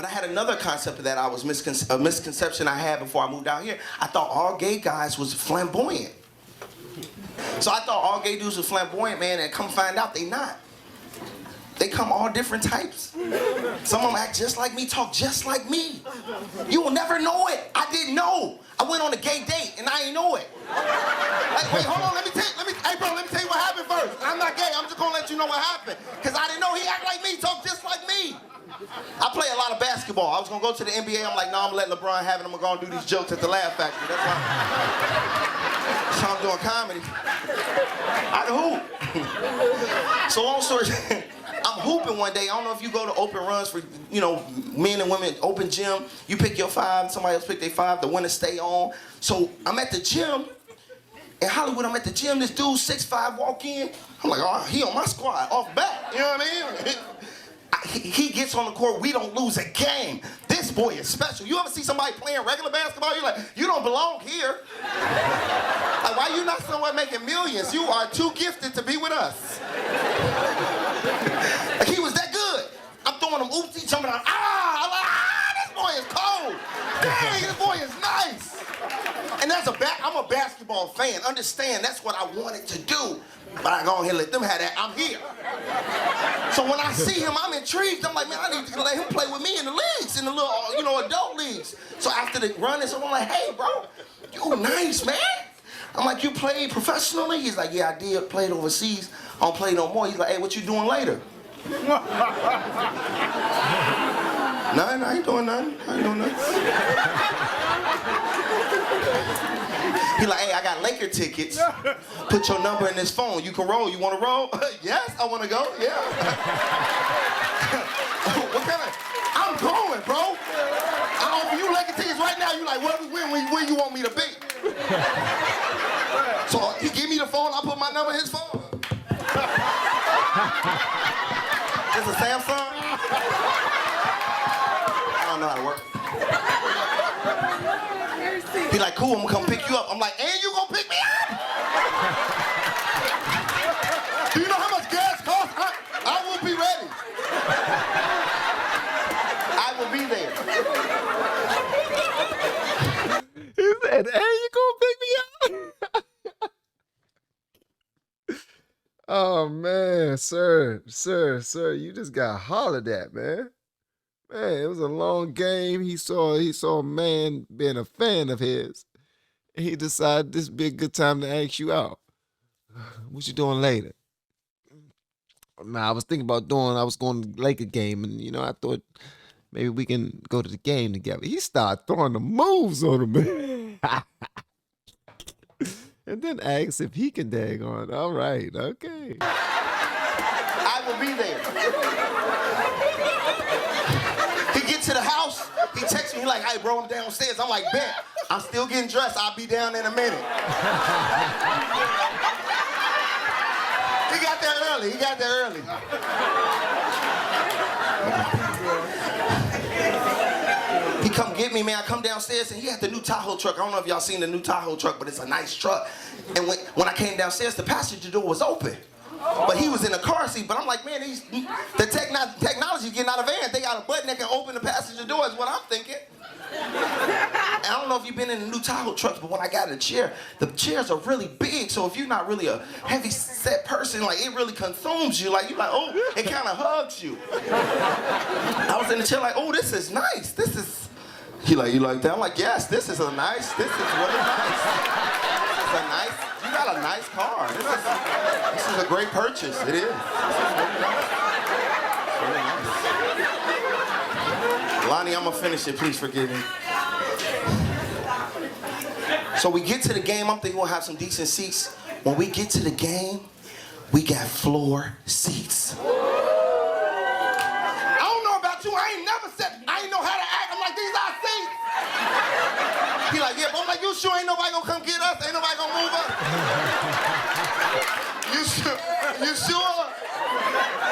But I had another concept of that. A misconception I had before I moved out here. I thought all gay guys was flamboyant. So I thought all gay dudes was flamboyant, man, and come find out they not. They come all different types. Some of them act just like me, talk just like me. You will never know it. I didn't know. I went on a gay date and I ain't know it. Like, wait, hold on, hey bro, let me tell you what happened first. I'm not gay, I'm just gonna let you know what happened. Cause I didn't know he act like me, talk just like me. I play a lot of basketball. I was gonna go to the NBA, I'm like, no, I'm gonna let LeBron have it, I'm gonna go do these jokes at the Laugh Factory. That's why I'm doing comedy. I can hoop. So long story, I'm hooping one day. I don't know if you go to open runs for, you know, men and women, open gym. You pick your 5, somebody else pick their 5, the winner stay on. So I'm at the gym, in Hollywood, I'm at the gym, this dude, 6'5", walk in. I'm like, oh, he on my squad, off back, you know what I mean? He gets on the court, we don't lose a game. This boy is special. You ever see somebody playing regular basketball? You're like, you don't belong here. Like, why you not somewhere making millions? You are too gifted to be with us. Like, he was that good. I'm throwing him oopsie, jumping out. I'm like, this boy is cold. Dang, this boy is nice. And I'm a basketball fan. Understand, that's what I wanted to do. But I go ahead and let them have that. I'm here. So when I see him, I'm intrigued. I'm like, man, I need to let him play with me in the leagues, in the little, you know, adult leagues. So after the run, I'm like, hey, bro, you nice, man. I'm like, you played professionally? He's like, yeah, I did. Played overseas. I don't play no more. He's like, hey, what you doing later? Nothing, I ain't doing nothing. I ain't doing nothing. He like, hey, I got Laker tickets. Put your number in this phone. You can roll. You want to roll? Yes, I want to go. Yeah. What kind of? I'm going, bro. I offer you Laker tickets right now. You like, where you want me to be? So he give me the phone. I put my number in his phone. It's a Samsung. I don't know how to work. He like, cool, I'm gonna come pick you up. I'm like, and you gonna pick me up? Do you know how much gas costs? I will be ready. I will be there. He said, and you gonna pick me up? Oh man, sir, you just got hollered at, man. Man, it was a long game. He saw a man being a fan of his. And he decided this would be a good time to ask you out. What you doing later? Nah, I was thinking about I was going to the Laker game, and you know, I thought maybe we can go to the game together. He started throwing the moves on him, man. And then asked if he can dag on. All right, okay. I will be there. He gets to the house, he texts me, he like, hey bro, I'm downstairs. I'm like, bet. I'm still getting dressed. I'll be down in a minute. He got there early. He come get me, man. I come downstairs and he had the new Tahoe truck. I don't know if y'all seen the new Tahoe truck, but it's a nice truck. And when I came downstairs, the passenger door was open. But he was in the car seat. But I'm like, man, the technology's getting out of hand. They got a button that can open the passenger door is what I'm thinking. And I don't know if you've been in the new Tahoe trucks, but when I got a chair, the chairs are really big. So if you're not really a heavy set person, like it really consumes you. Like you're like, oh, it kind of hugs you. I was in the chair like, oh, this is nice. This is. He like, you like that? I'm like, yes, this is really nice. This is a nice. You got a nice car. This is a great purchase. It is. Really nice. Lonnie, I'm gonna finish it. Please forgive me. So we get to the game. I'm thinking we'll have some decent seats. When we get to the game, we got floor seats. I don't know about you. I ain't know how to act. I'm like, these are seats. He like, yeah, but I'm like, you sure ain't nobody gonna come get us? Ain't nobody gonna move us? You sure? You sure?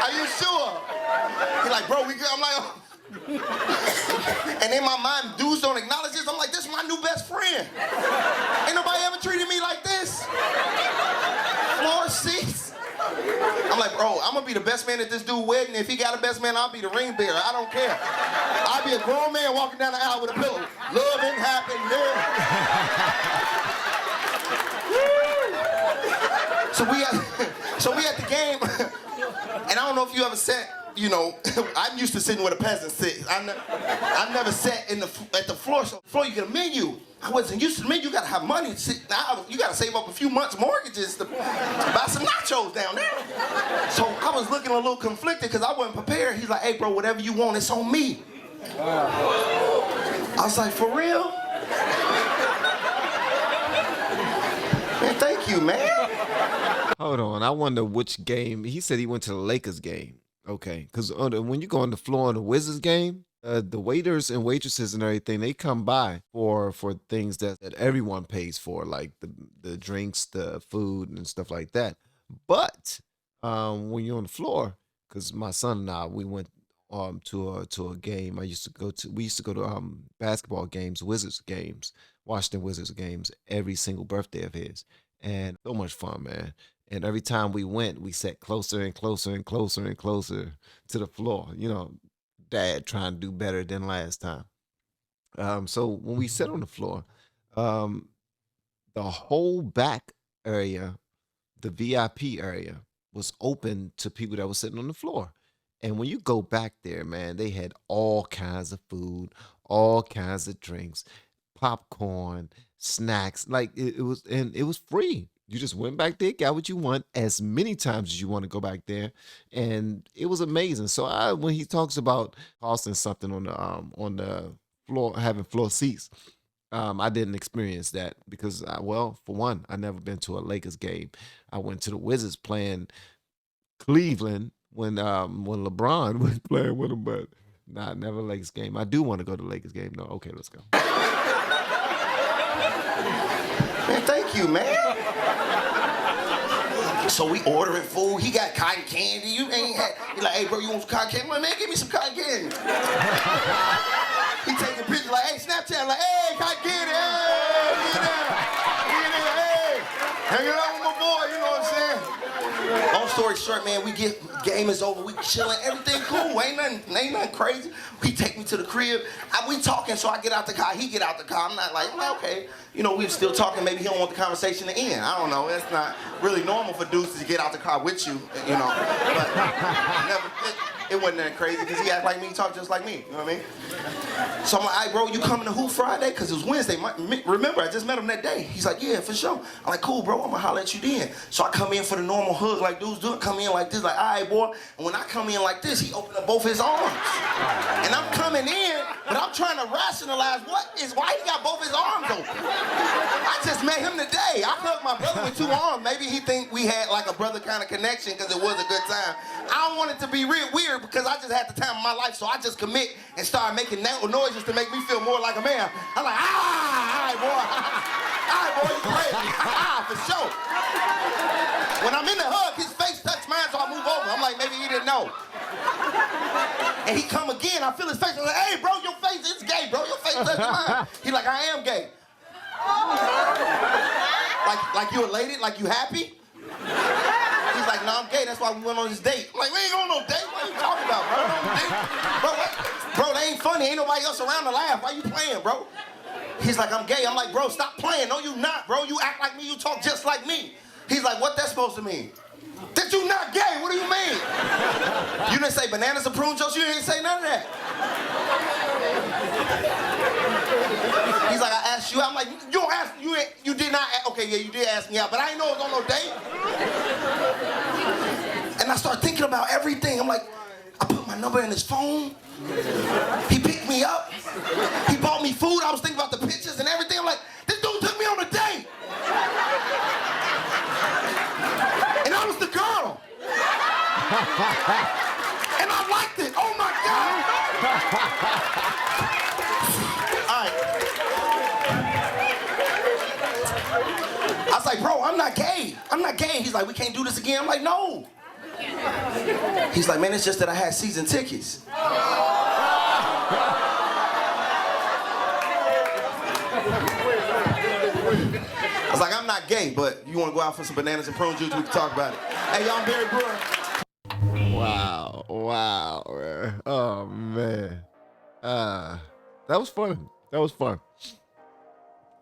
Are you sure? He like, bro, we good. I'm like, oh. And in my mind, dudes don't acknowledge this. I'm like, this is my new best friend. Ain't nobody ever treated me like this. Floor seats. I'm like, bro, I'm gonna be the best man at this dude's wedding. If he got a best man, I'll be the ring bearer. I don't care. I'll be be a grown man walking down the aisle with a pillow. Love and happiness. So we at the game, and I don't know if you ever sat, you know, I'm used to sitting where the peasants sit. I've never sat at the floor. So floor you get a menu. I wasn't used to the menu. You gotta have money to sit. Now you gotta save up a few months' mortgages to buy some nachos down there. So I was looking a little conflicted because I wasn't prepared. He's like, hey bro, whatever you want, it's on me. I was like, for real? Man, thank you, man. Hold on, I wonder which game. He said he went to the Lakers game. Okay, because when you go on the floor in the Wizards game, the waiters and waitresses and everything, they come by for things that everyone pays for, like the drinks, the food, and stuff like that. But when you're on the floor, because my son and I, we went to a game. We used to go to basketball games, Wizards games, Washington Wizards games every single birthday of his, and so much fun, man. And every time we went, we sat closer and closer and closer and closer to the floor. You know, Dad trying to do better than last time. So when we sat on the floor, the whole back area, the VIP area, was open to people that were sitting on the floor. And when you go back there, man, they had all kinds of food, all kinds of drinks, popcorn, snacks. Like it was free. You just went back there, got what you want as many times as you want to go back there, and it was amazing. So when he talks about costing something on the floor, having floor seats, I didn't experience that because for one, I never been to a Lakers game. I went to the Wizards playing Cleveland when LeBron was playing with them, but never a Lakers game. I do want to go to the Lakers game though. Okay, let's go. Man, thank you, man. So we ordering food. He got cotton candy. You ain't had. He like, hey, bro, you want some cotton candy? I'm like, man, give me some cotton candy. He taking pictures like, hey, Snapchat, like, hey, cotton candy, hey, get in there, hey, hanging out with my boy, you know what I'm saying? Long story short, man, game is over, we chilling, everything cool, ain't nothing crazy. He take me to the crib, we talking, so I get out the car, he get out the car, I'm like, okay. You know, we were still talking, maybe he don't want the conversation to end. I don't know, it's not really normal for dudes to get out the car with you, you know. But it wasn't that crazy, because he act like me, he talk just like me, you know what I mean? So I'm like, all right, bro, you coming to Hoop Friday? Because it was Wednesday. Remember, I just met him that day. He's like, yeah, for sure. I'm like, cool, bro, I'm going to holler at you then. So I come in for the normal hug like dudes do. Come in like this, like, all right, boy. And when I come in like this, he opened up both his arms. And I'm coming in, but I'm trying to rationalize why he got both his arms open. I just met him today. I hugged my brother with two arms. Maybe he think we had like a brother kind of connection because it was a good time. I don't want it to be real weird because I just had the time of my life, so I just commit and start making noises to make me feel more like a man. I'm like, all right, boy. All right, boy, you crazy. For sure. When I'm in the hug, his face touched mine, so I move over. I'm like, maybe he didn't know. And he come again, I feel his face. I'm like, hey, bro, your face is gay, bro. Your face touched mine. He like, I am gay. Like you elated? Like you happy? He's like, no, I'm gay. That's why we went on this date. I'm like, we ain't going on no date. What are you talking about, bro? Bro, they ain't funny. Ain't nobody else around to laugh. Why you playing, bro? He's like, I'm gay. I'm like, bro, stop playing. No, you not, bro. You act like me. You talk just like me. He's like, what that's supposed to mean? That you not gay. What do you mean? You didn't say bananas and prune juice. You didn't say none of that. He's like, I asked you. I'm like, you don't ask. You did not. Okay, yeah, you did ask me out, but I didn't know it was on no date. And I start thinking about everything. I'm like, I put my number in his phone. He picked me up. He bought me food. I was thinking about the pictures and everything. I'm like, this dude took me on a date. And I was the girl. And I liked it. Oh my God. All right. I was like, bro, I'm not gay. I'm not gay. He's like, we can't do this again. I'm like, no. He's like, man, it's just that I had season tickets. I was like, I'm not gay, but you want to go out for some bananas and prune juice, we can talk about it. Hey, y'all, I'm Barry Brewer. Wow, man. Oh, man. That was fun. That was fun.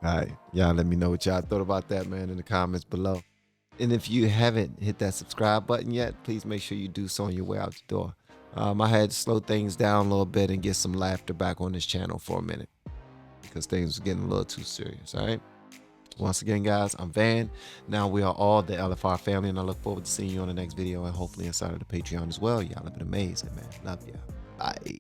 All right, y'all let me know what y'all thought about that, man, in the comments below. And if you haven't hit that subscribe button yet, please make sure you do so on your way out the door. I had to slow things down a little bit and get some laughter back on this channel for a minute because things were getting a little too serious, all right? Once again, guys, I'm Van. Now we are all the LFR family, and I look forward to seeing you on the next video and hopefully inside of the Patreon as well. Y'all have been amazing, man. Love ya. Bye.